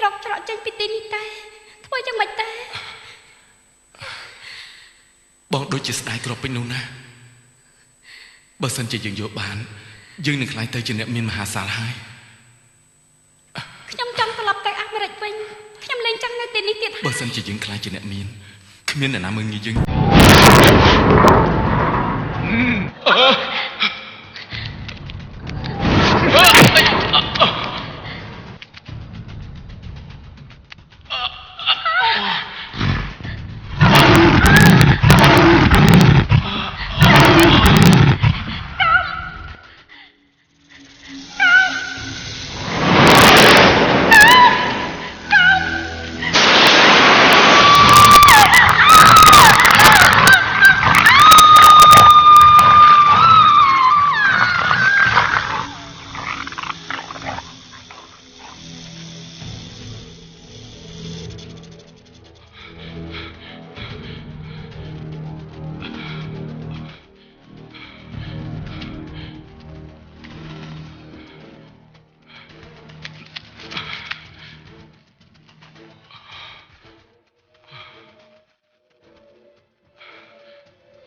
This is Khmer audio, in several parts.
រកច្រកចេញពីទីនេះតែធ្វើយ៉ាងម៉េចតែបងដូចជាស្ដាយក្របពេញនោះណាបើសិនជាយើងយកបានយើងនឹងខ្លាយទៅជាអ្នកមានមហាសាលហើយខ្ញុំចង់ត្រឡប់ទៅអាមេរិកវិញខ្ញុំលែងចង់នៅទីនេះទៀតបើសិនជាយើងខ្លាយជាអ្នកមានគ្មានអ្នកណាមើលងាយយើង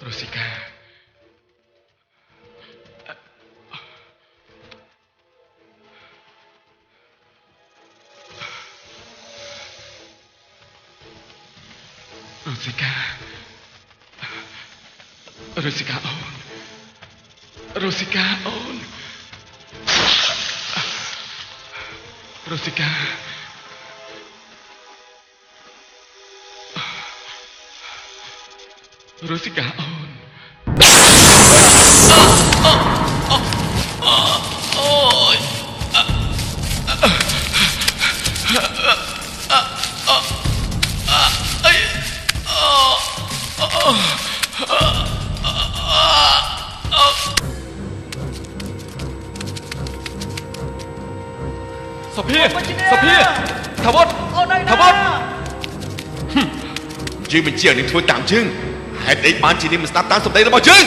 រ៉ូស៊ីកាអូនរ៉ូស៊ីកាអូនរ៉ូស៊ីកាអូនរ៉ូស៊ីកាអូនរ៉ូស៊ីកាអូនសុភាថាវុតយើងបញ្ជានឹងធ្វើតាមជើងហេតុអីបានជានេះមិនស្ដាប់តាមសម្ដីរបស់យើង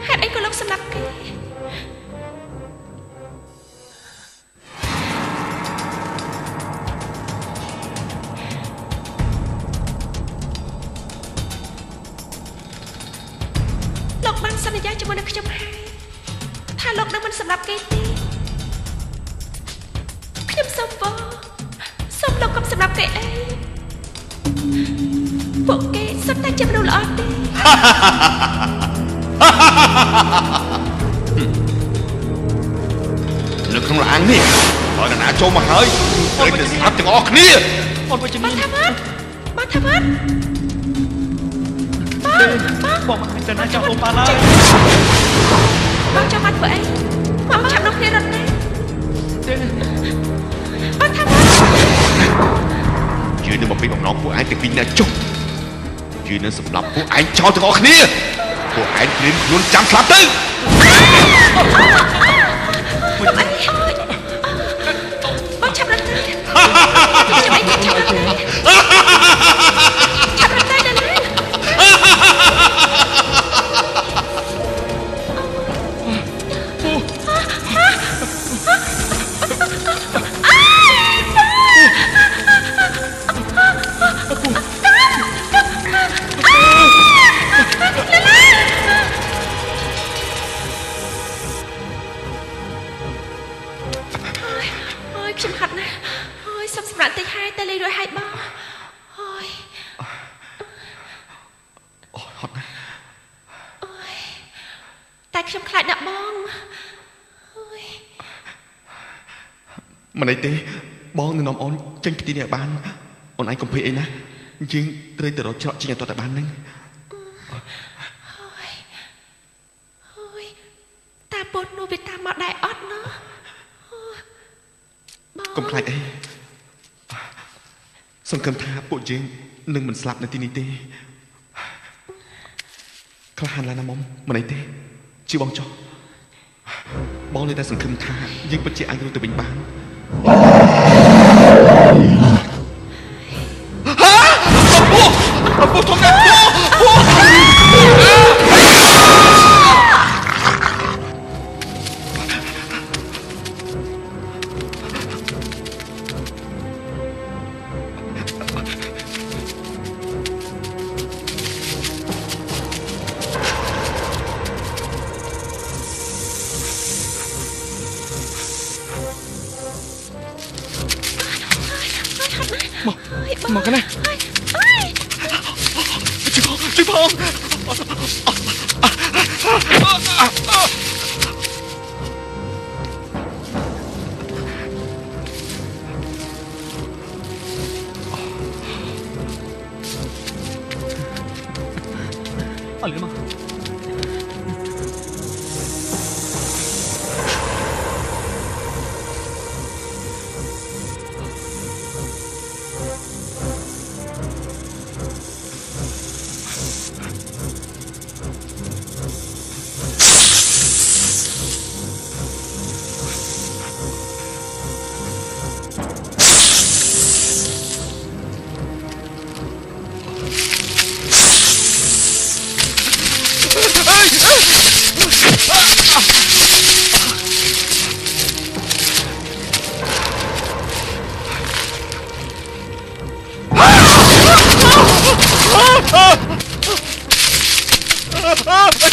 ហេតុអីក៏លោកសម្លាប់គេលោកបានសន្យាជាមួយនឹងខ្ញុំហើយថាលោកនឹងមិនសម្លាប់គេទេខ្ញុំសូមលោកកុំសម្លាប់គេអីពួកគេសុទ្ធតែជាមនុស្សល្អទេនៅក្នុងឡាននេះបើតាណាចូលមកហើយត្រូវតែស្លាប់ទាំងអស់គ្នាអូនវិជ្ជមានបានថាម៉េចបងមិនទៅណាចង់អូនបានឡើយបងចង់មកធ្វើអីបងឆាប់ដល់គ្នារត់ទេបងថាម៉េចយើងនឹងបំពេញបំណងពួកឯងទាំងពីរនាក់ចុះយើងនឹងសម្លាប់ពួកឯងចោលទាំងអស់គ្នាពួកឯងព្រានខ្លួនចាំស្លាប់ទៅបងឆាប់រត់ទៅខ្ញុំអីឆាប់រត់ទៅខ្ញុំហាត់ណាស់អើយសុំសម្រាប់តិចហើយតែលេងរួចហើយបងអើយហត់ណាស់អើយតែខ្ញុំខ្លាចដាក់បងអើយមិនអីទេបងនឹងនាំអូនចេញពីទីនេះឲ្យបានអូនឯងកុំភ័យអីណាយើងត្រូវទៅរកច្រកចេញឲ្យទាល់តែបានហ្នឹងអើយតាពុតនោះវាតាមមកដែរអត់ណាកុំខ្លាចអីសង្ឃឹមថាពួកយើងនឹងមិនស្លាប់នៅទីនេះទេក្លាហានឡើយណាមុំមិនអីទេជឿបងចុះបងនៅតែសង្ឃឹមថាយើងពិតជាអាចរស់ទៅវិញបានហ៎អពុធំណាស់ មកណា អើយ ជួយផងអលឺមក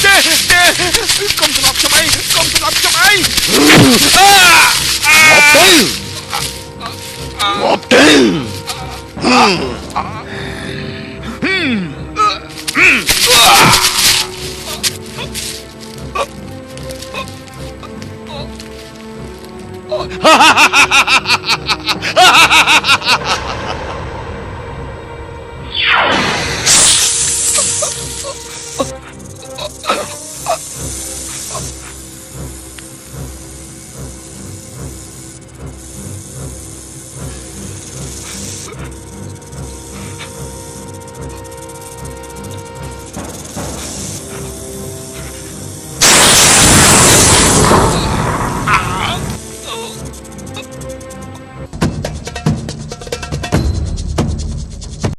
ចេកុំស្លាប់ខ្ញុំអីកុំស្លាប់ខ្ញុំអី មកទៅ